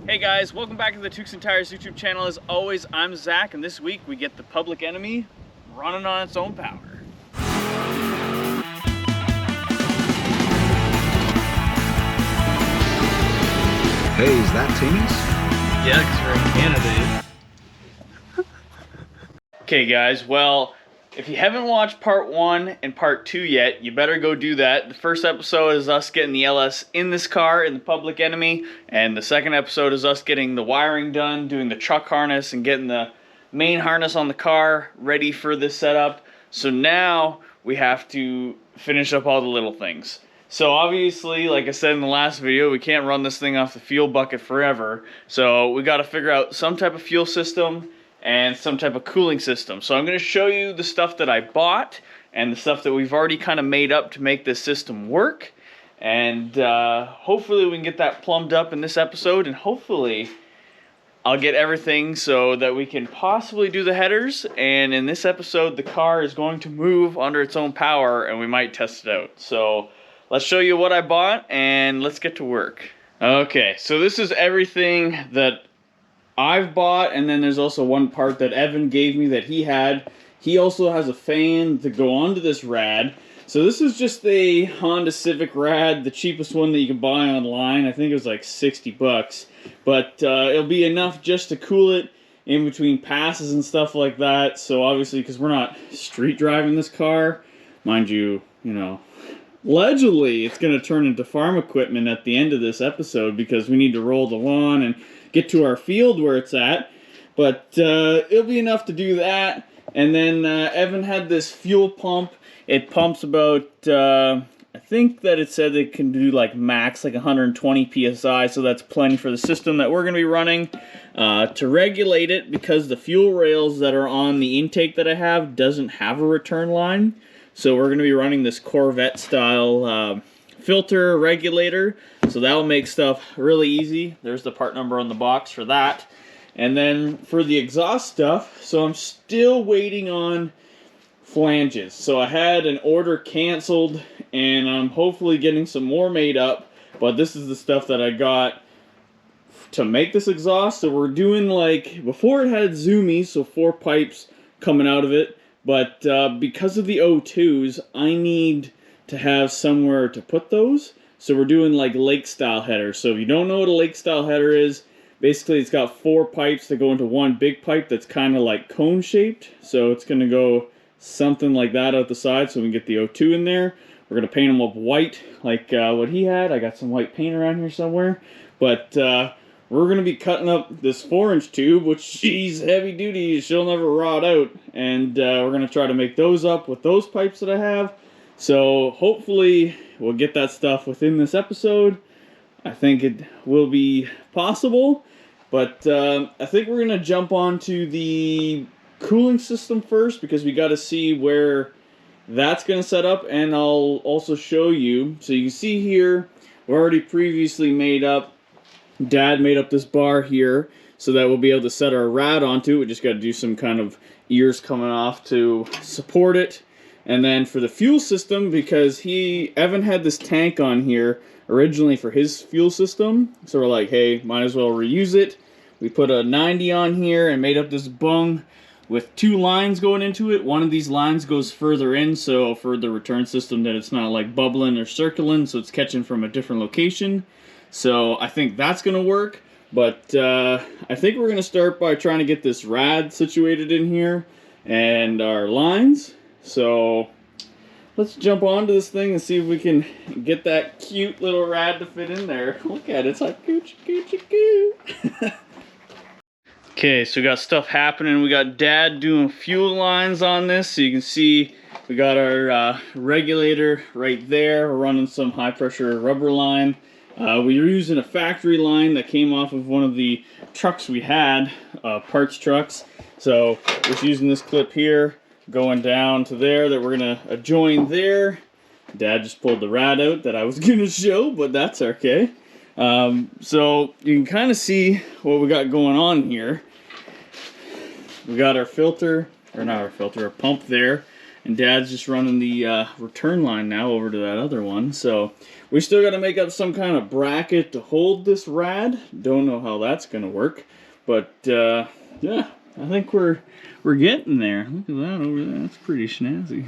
Hey guys, welcome back to the Tukes and Tires YouTube channel. As always, I'm Zach, and this week we get the Public Enemy running on its own power. Hey, is that Timmy's? Yeah, because we're in Canada. Okay guys, well, if you haven't watched part 1 and part 2 yet, you better go do that. The first episode is us getting the LS in this car in the Public Enemy, and the second episode is us getting the wiring done, doing the truck harness, and getting the main harness on the car ready for this setup. So now we have to finish up all the little things. So obviously, like I said in the last video, we can't run this thing off the fuel bucket forever. So we got to figure out some type of fuel system and some type of cooling system. So I'm going to show you the stuff that I bought and the stuff that we've already kind of made up to make this system work. And hopefully we can get that plumbed up in this episode, and hopefully I'll get everything so that we can possibly do the headers. And in this episode, the car is going to move under its own power, and we might test it out. So let's show you what I bought and let's get to work. Okay, so this is everything that I've bought, and then there's also one part that Evan gave me that he had. He also has a fan to go onto this rad. So this is just a Honda Civic rad, the cheapest one that you can buy online. I think it was like 60 bucks. But it'll be enough just to cool it in between passes and stuff like that. So obviously, because we're not street driving this car, mind you, allegedly it's going to turn into farm equipment at the end of this episode because we need to roll the lawn and get to our field where it's at. But it'll be enough to do that. And then Evan had this fuel pump. It pumps about, I think that it said it can do like max like 120 psi, so that's plenty for the system that we're going to be running. To regulate it, because the fuel rails that are on the intake that I have doesn't have a return line, so we're going to be running this Corvette style filter regulator, so that will make stuff really easy. There's the part number on the box for that. And then for the exhaust stuff, so I'm still waiting on flanges. So I had an order canceled, and I'm hopefully getting some more made up, but this is the stuff that I got to make this exhaust. So we're doing, like, before it had zoomies, so 4 pipes coming out of it, but because of the O2s, I need to have somewhere to put those. So we're doing like lake style headers. So if you don't know what a lake style header is, basically it's got 4 pipes that go into one big pipe that's kind of like cone shaped. So it's going to go something like that out the side so we can get the O2 in there. We're going to paint them up white like what he had. I got some white paint around here somewhere. But we're going to be cutting up this 4-inch tube, which she's heavy duty. She'll never rot out. And we're going to try to make those up with those pipes that I have. So hopefully we'll get that stuff within this episode. I think it will be possible. But I think we're going to jump onto the cooling system first, because we got to see where that's going to set up. And I'll also show you. So you can see here, we're already previously made up. Dad made up this bar here so that we'll be able to set our rad onto. We just got to do some kind of ears coming off to support it. And then for the fuel system, because Evan had this tank on here originally for his fuel system, so we're like, hey, might as well reuse it. We put a 90 on here and made up this bung with 2 lines going into it. One of these lines goes further in, so for the return system that it's not like bubbling or circling, so it's catching from a different location. So I think that's going to work, but I think we're going to start by trying to get this rad situated in here and our lines. So let's jump onto this thing and see if we can get that cute little rad to fit in there. Look at it, it's like coochie coochie coo. Okay, so we got stuff happening. We got Dad doing fuel lines on this. So you can see we got our regulator right there. We're running some high pressure rubber line. We were using a factory line that came off of one of the trucks we had, parts trucks. So just using this clip here, going down to there that we're going to join there. Dad just pulled the rad out that I was going to show, but that's okay. So you can kind of see what we got going on here. We got our filter, or not our filter, our pump there. and Dad's just running the return line now over to that other one. So we still got to make up some kind of bracket to hold this rad. Don't know how that's gonna work, but yeah, I think we're getting there. Look at that over there. That's pretty snazzy.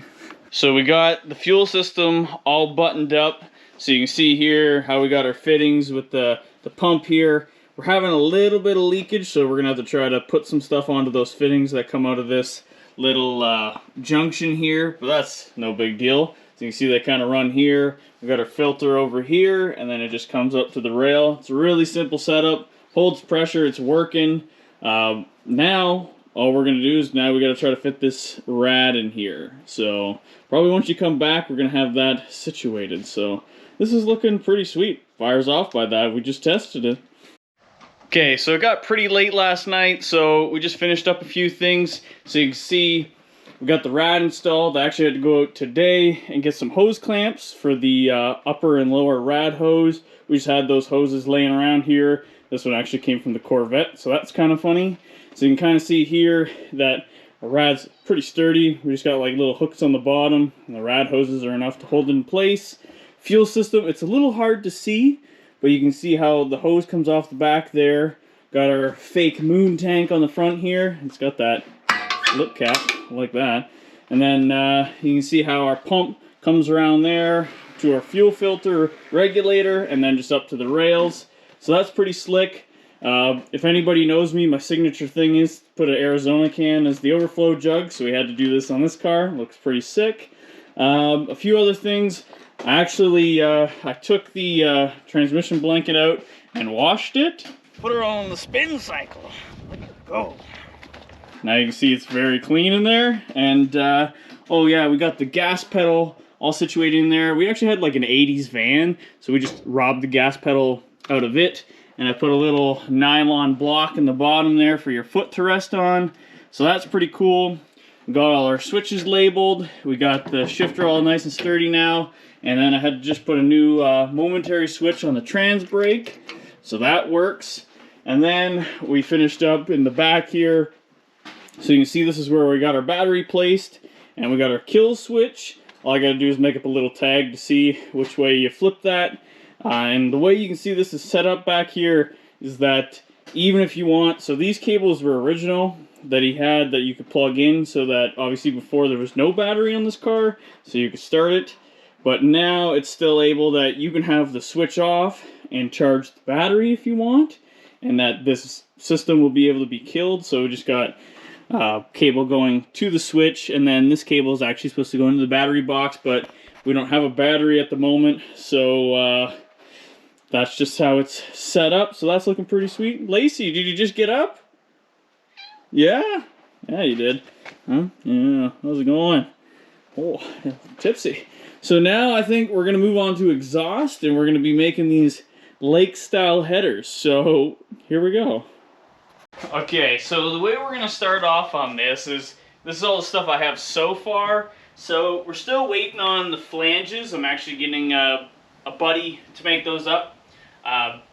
So we got the fuel system all buttoned up. So you can see here how we got our fittings with the pump here. We're having a little bit of leakage, so we're gonna have to try to put some stuff onto those fittings that come out of this little junction here, but that's no big deal. So you can see they kind of run here. We got our filter over here, and then it just comes up to the rail. It's a really simple setup, holds pressure, it's working. Now all we're gonna do is now we gotta try to fit this rad in here. So probably once you come back, we're gonna have that situated. So this is looking pretty sweet. Fires off by that, we just tested it. Okay, so it got pretty late last night, so we just finished up a few things. So you can see we got the rad installed. I actually had to go out today and get some hose clamps for the upper and lower rad hose. We just had those hoses laying around here. This one actually came from the Corvette, so that's kind of funny. So you can kind of see here that the rad's pretty sturdy. We just got like little hooks on the bottom, and the rad hoses are enough to hold it in place. Fuel system, it's a little hard to see, but you can see how the hose comes off the back there. Got our fake moon tank on the front here. It's got that lip cap like that. And then you can see how our pump comes around there to our fuel filter regulator and then just up to the rails. So that's pretty slick. If anybody knows me, my signature thing is to put an Arizona can as the overflow jug. So we had to do this on this car. Looks pretty sick. A few other things. I actually I took the transmission blanket out and washed it. Put her on the spin cycle. Let it go. Now you can see it's very clean in there. And oh yeah, we got the gas pedal all situated in there. We actually had like an 80s van, so we just robbed the gas pedal out of it. And I put a little nylon block in the bottom there for your foot to rest on. So that's pretty cool. We got all our switches labeled. We got the shifter all nice and sturdy now. And then I had to just put a new momentary switch on the trans brake. So that works. And then we finished up in the back here. So you can see this is where we got our battery placed. And we got our kill switch. All I got to do is make up a little tag to see which way you flip that. And the way you can see this is set up back here is that even if you want, so these cables were original that he had that you could plug in, so that obviously before there was no battery on this car, so you could start it. But now it's still able that you can have the switch off and charge the battery if you want, and that this system will be able to be killed. So we just got cable going to the switch, and then this cable is actually supposed to go into the battery box, but we don't have a battery at the moment, so that's just how it's set up. So that's looking pretty sweet. Lacey, did you just get up? Yeah? Yeah, you did. Huh? Yeah, how's it going? Oh, tipsy. So now I think we're going to move on to exhaust, and we're going to be making these lake-style headers. So here we go. Okay, so the way we're going to start off on this is all the stuff I have so far. So we're still waiting on the flanges. I'm actually getting a buddy to make those up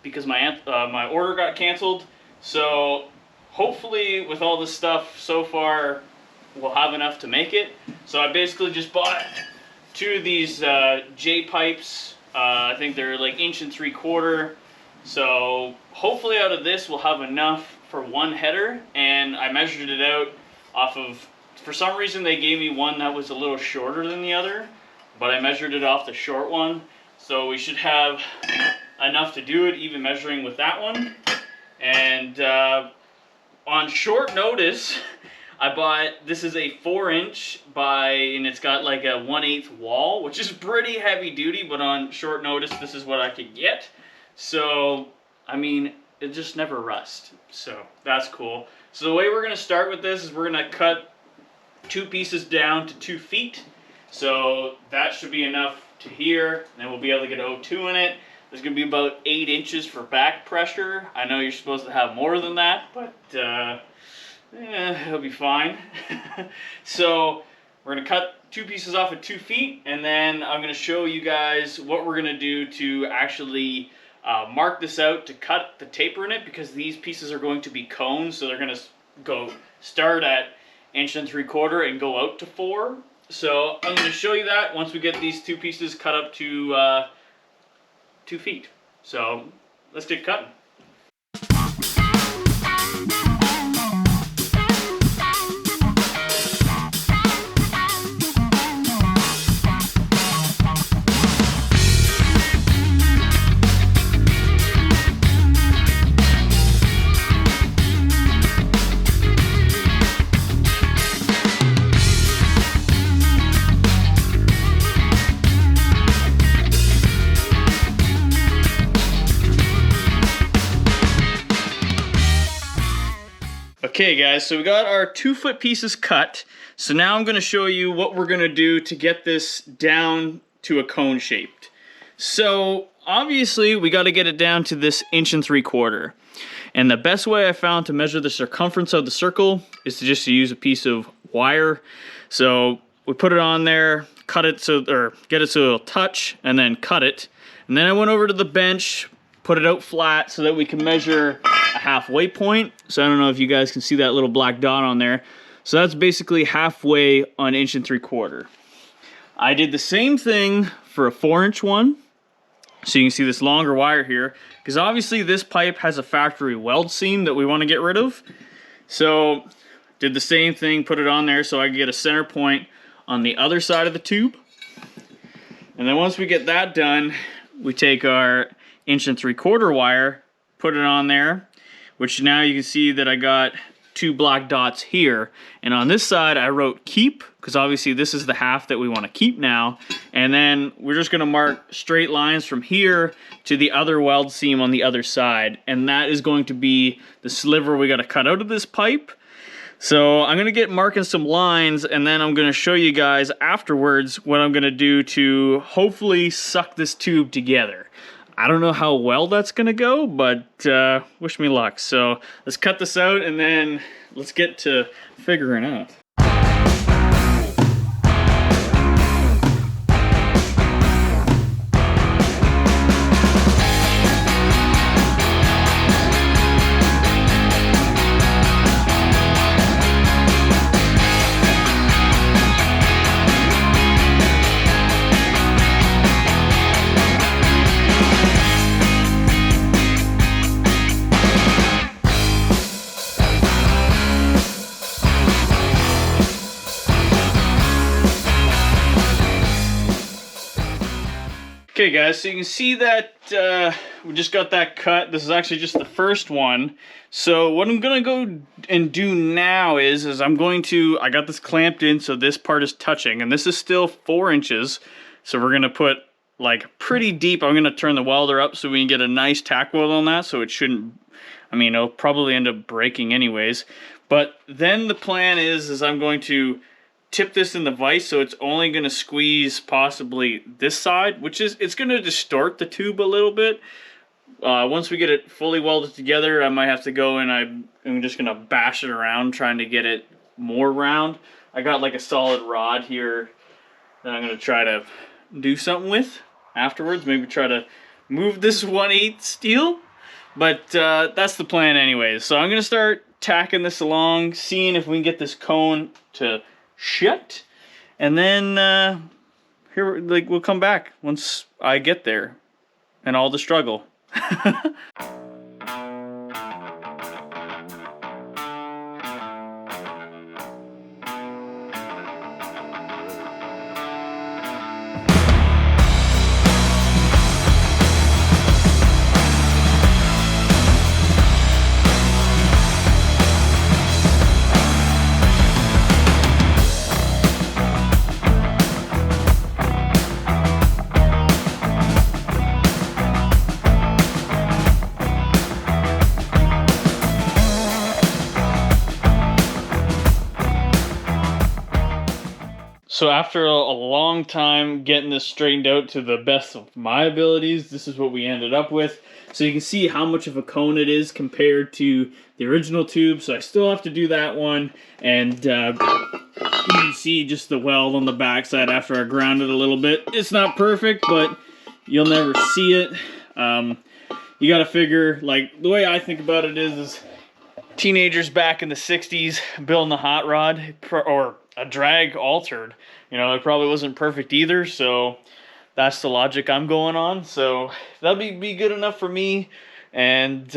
because my order got canceled. So hopefully with all this stuff so far, we'll have enough to make it. So I basically just bought two of these J-pipes. I think they're like 1.75 inches. So hopefully out of this we'll have enough for one header. And I measured it out off of, for some reason they gave me one that was a little shorter than the other, but I measured it off the short one. So we should have enough to do it, even measuring with that one. And on short notice, I bought, this is a 4-inch and it's got like a 1/8 wall, which is pretty heavy duty, but on short notice, this is what I could get. So, I mean, it just never rusts. So that's cool. So the way we're gonna start with this is we're gonna cut 2 pieces down to 2 feet. So that should be enough to here. And then we'll be able to get O2 in it. There's going to be about 8 inches for back pressure. I know you're supposed to have more than that, but it'll be fine. So we're going to cut 2 pieces off at 2 feet, and then I'm going to show you guys what we're going to do to actually mark this out to cut the taper in it, because these pieces are going to be cones, so they're going to go start at 1.75 inches and go out to 4. So I'm going to show you that once we get these two pieces cut up to 2 feet. So let's get cutting. Okay guys, so we got our 2 foot pieces cut. So now I'm going to show you what we're going to do to get this down to a cone shaped. So obviously we got to get it down to this 1.75 inches. And the best way I found to measure the circumference of the circle is to just use a piece of wire. So we put it on there, cut it so, or get it so it'll touch, and then cut it. And then I went over to the bench, put it out flat so that we can measure a halfway point. So I don't know if you guys can see that little black dot on there. So that's basically halfway on 1.75 inches. I did the same thing for a 4-inch one. So you can see this longer wire here, because obviously this pipe has a factory weld seam that we want to get rid of. So did the same thing, put it on there so I could get a center point on the other side of the tube. And then once we get that done, we take our 1.75 inch wire, put it on there, which now you can see that I got 2 black dots here. And on this side I wrote keep, because obviously this is the half that we want to keep now. And then we're just going to mark straight lines from here to the other weld seam on the other side. And that is going to be the sliver we got to cut out of this pipe. So I'm going to get marking some lines, and then I'm going to show you guys afterwards what I'm going to do to hopefully suck this tube together. I don't know how well that's going to go, but wish me luck. So let's cut this out, and then let's get to figuring out. Okay guys, so you can see that we just got that cut. This is actually just the first one. So what I'm gonna go and do now is I got this clamped in so this part is touching, and this is still 4 inches. So we're gonna put like pretty deep. I'm gonna turn the welder up so we can get a nice tack weld on that, so it shouldn't, I mean, it'll probably end up breaking anyways. But then the plan is I'm going to tip this in the vise so it's only going to squeeze possibly this side, which is, it's going to distort the tube a little bit. Once we get it fully welded together, I might have to go and I'm just going to bash it around trying to get it more round. I got like a solid rod here that I'm going to try to do something with afterwards. Maybe try to move this 1/8 steel, but that's the plan anyways. So I'm going to start tacking this along, seeing if we can get this cone to shut, and then we'll come back once I get there and all the struggle. So after a long time getting this straightened out to the best of my abilities, this is what we ended up with. So you can see how much of a cone it is compared to the original tube. So I still have to do that one. And you can see just the weld on the backside after I ground it a little bit. It's not perfect, but you'll never see it. You got to figure, like, the way I think about it is teenagers back in the 60s building a hot rod, or a drag altered. You know, it probably wasn't perfect either, so that's the logic I'm going on. So that'll be good enough for me, and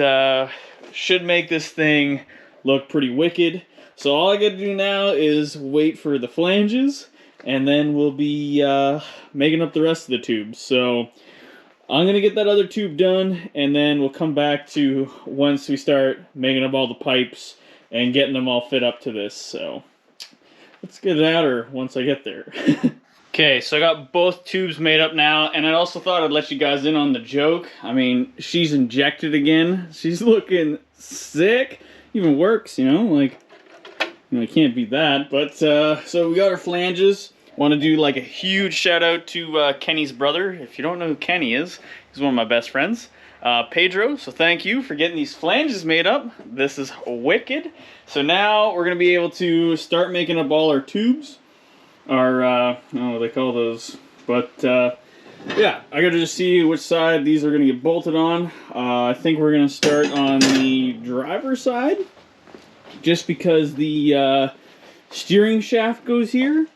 should make this thing look pretty wicked. So all I gotta do now is wait for the flanges, and then we'll be making up the rest of the tubes. So I'm gonna get that other tube done, and then we'll come back to once we start making up all the pipes and getting them all fit up to this. So let's get at her once I get there. Okay, so I got both tubes made up now, and I also thought I'd let you guys in on the joke. I mean, she's injected again. She's looking sick. Even works, you know, like, you know, I can't beat that. But, so we got our flanges. Want to do like a huge shout out to Kenny's brother. If you don't know who Kenny is, he's one of my best friends. Pedro, so thank you for getting these flanges made up. This is wicked. So now we're going to be able to start making up all our tubes. Our, I don't know what they call those. But, yeah, I got to just see which side these are going to get bolted on. I think we're going to start on the driver's side. Just because the steering shaft goes here.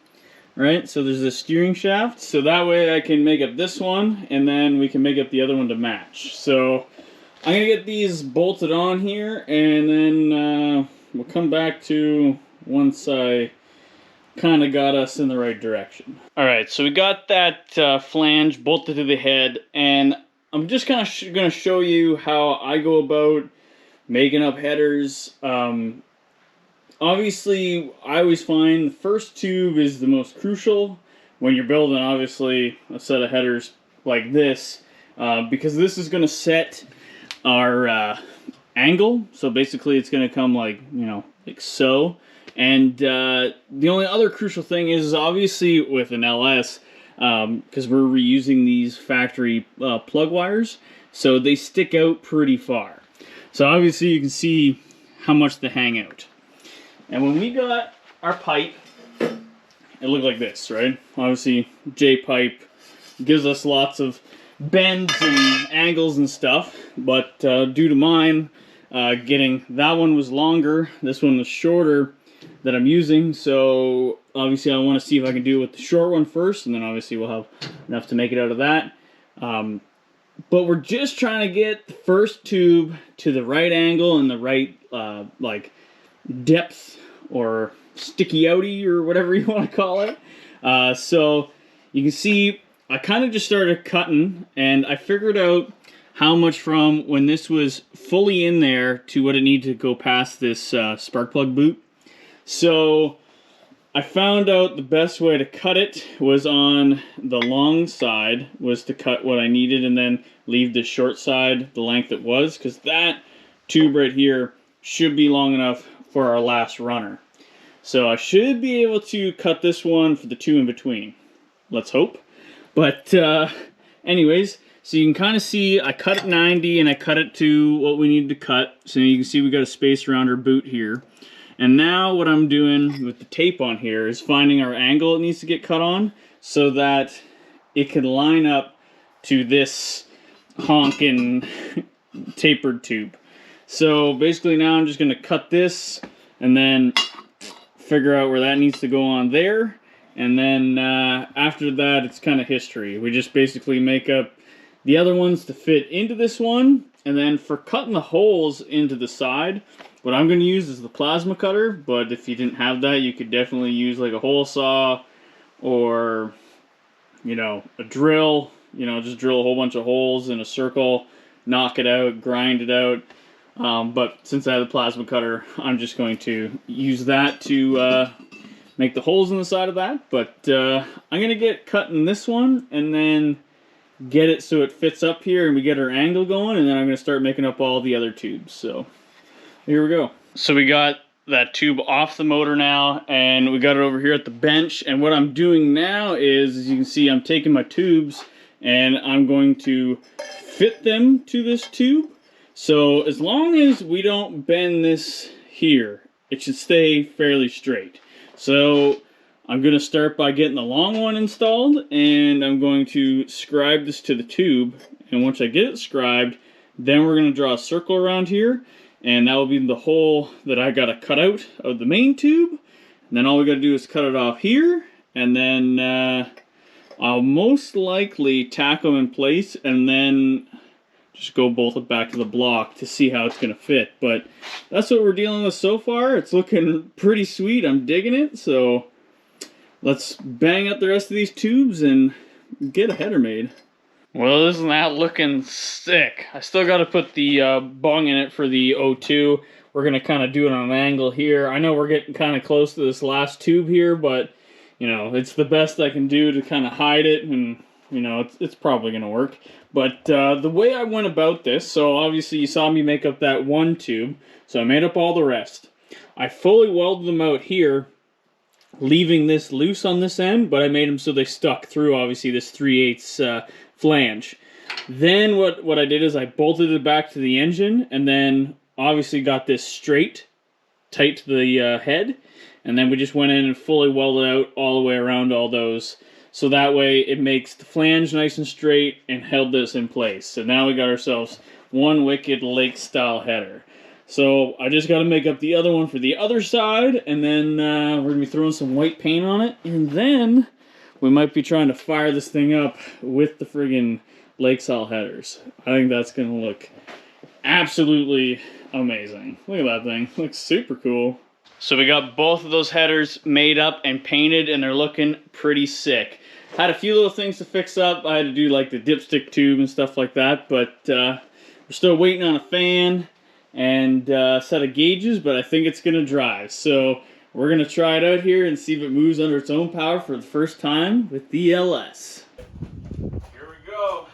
Right, so there's a steering shaft, so that way I can make up this one, and then we can make up the other one to match. So I'm gonna get these bolted on here, and then we'll come back to once I kind of got us in the right direction. All right, so we got that flange bolted to the head, and I'm just kind of gonna show you how I go about making up headers. Obviously, I always find the first tube is the most crucial when you're building, obviously, a set of headers like this, because this is going to set our angle. So basically, it's going to come like, you know, like so. And the only other crucial thing is obviously with an LS, because we're reusing these factory plug wires, so they stick out pretty far. So obviously, you can see how much they hang out. And when we got our pipe, it looked like this, right? Obviously, J-pipe gives us lots of bends and angles and stuff, but due to mine, getting that one was longer, this one was shorter that I'm using, so obviously I want to see if I can do it with the short one first, and then obviously we'll have enough to make it out of that. But we're just trying to get the first tube to the right angle and the right, like, depth or sticky outy or whatever you want to call it. So you can see I kind of just started cutting, and I figured out how much from when this was fully in there to what it needed to go past this spark plug boot. So I found out the best way to cut it was on the long side, was to cut what I needed and then leave the short side the length it was, because that tube right here should be long enough for our last runner. So I should be able to cut this one for the two in between. Let's hope. But anyways, so you can kind of see I cut it 90 and I cut it to what we needed to cut. So you can see we got a space around our boot here. And now what I'm doing with the tape on here is finding our angle it needs to get cut on so that it can line up to this honking tapered tube. So basically now I'm just going to cut this and then figure out where that needs to go on there. And then after that, it's kind of history. We just basically make up the other ones to fit into this one. And then for cutting the holes into the side, what I'm going to use is the plasma cutter. But if you didn't have that, you could definitely use like a hole saw or, you know, a drill. You know, just drill a whole bunch of holes in a circle, knock it out, grind it out. But since I have the plasma cutter, I'm just going to use that to make the holes in the side of that. But I'm going to get cutting this one and then get it so it fits up here and we get our angle going, and then I'm going to start making up all the other tubes. So here we go. So we got that tube off the motor now, and we got it over here at the bench. And what I'm doing now is, as you can see, I'm taking my tubes and I'm going to fit them to this tube. So as long as we don't bend this here, it should stay fairly straight. So I'm going to start by getting the long one installed, and I'm going to scribe this to the tube. And once I get it scribed, then we're going to draw a circle around here, and that will be the hole that I got to cut out of the main tube. And then all we got to do is cut it off here, and then I'll most likely tack them in place and then just go bolt it back to the block to see how it's going to fit. But that's what we're dealing with so far. It's looking pretty sweet. I'm digging it. So let's bang up the rest of these tubes and get a header made. Well, isn't that looking sick? I still got to put the bung in it for the O2. We're going to kind of do it on an angle here. I know we're getting kind of close to this last tube here, but, you know, it's the best I can do to kind of hide it, and, you know, it's probably going to work. But the way I went about this, so obviously you saw me make up that one tube, so I made up all the rest. I fully welded them out here, leaving this loose on this end, but I made them so they stuck through, obviously, this 3/8 flange. Then what I did is I bolted it back to the engine, and then obviously got this straight, tight to the head, and then we just went in and fully welded out all the way around all those. So that way it makes the flange nice and straight and held this in place. So now we got ourselves one wicked lake style header. So I just got to make up the other one for the other side, and then we're going to be throwing some white paint on it, and then we might be trying to fire this thing up with the friggin' lake style headers. I think that's going to look absolutely amazing. Look at that thing. Looks super cool. So we got both of those headers made up and painted, and they're looking pretty sick. Had a few little things to fix up. I had to do like the dipstick tube and stuff like that, but we're still waiting on a fan and a set of gauges, but I think it's gonna drive. So we're gonna try it out here and see if it moves under its own power for the first time with the LS. Here we go.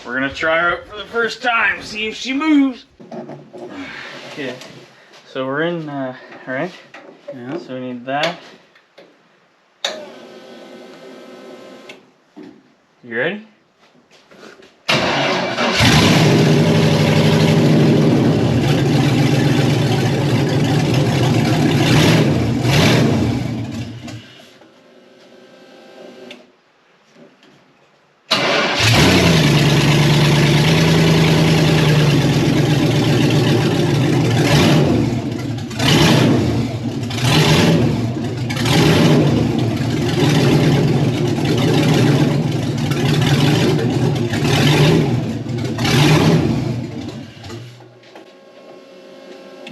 We're gonna try her out for the first time, see if she moves. Okay, so we're in, alright? Yeah. So we need that. You ready?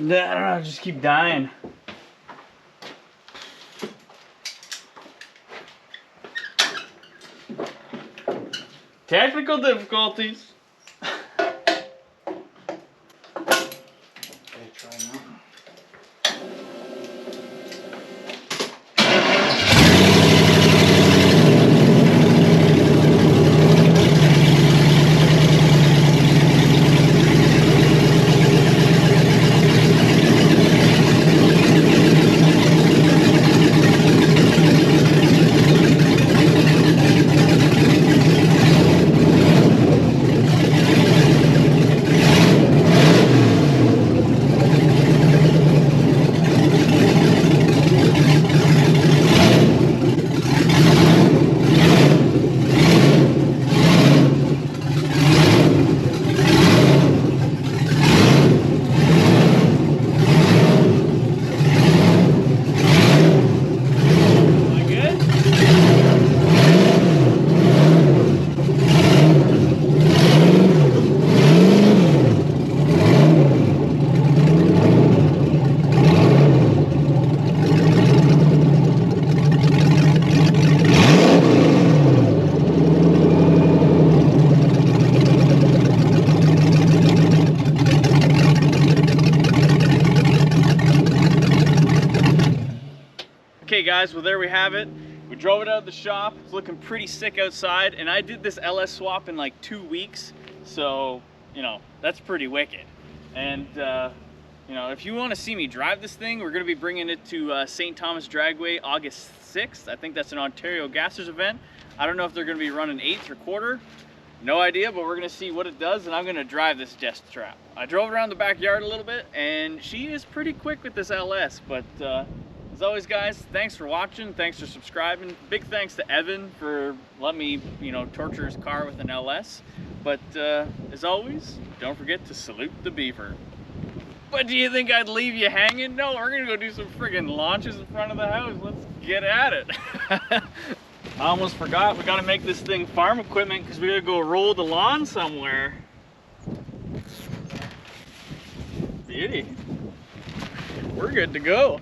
I don't know, just keep dying. Technical difficulties. Okay guys, well there we have it. We drove it out of the shop. It's looking pretty sick outside, and I did this LS swap in like 2 weeks, so you know that's pretty wicked. And you know, if you want to see me drive this thing, we're going to be bringing it to St. Thomas Dragway August 6th. I think that's an Ontario Gassers event. I don't know if they're going to be running 8th or quarter. No idea, but we're going to see what it does, and I'm going to drive this Jest Trap. I drove around the backyard a little bit, and she is pretty quick with this LS, but as always guys, thanks for watching, thanks for subscribing. Big thanks to Evan for letting me, you know, torture his car with an LS. But as always, don't forget to salute the beaver. But do you think I'd leave you hanging? No, we're gonna go do some friggin' launches in front of the house. Let's get at it. I almost forgot, we gotta make this thing farm equipment because we gotta go roll the lawn somewhere. Beauty. We're good to go.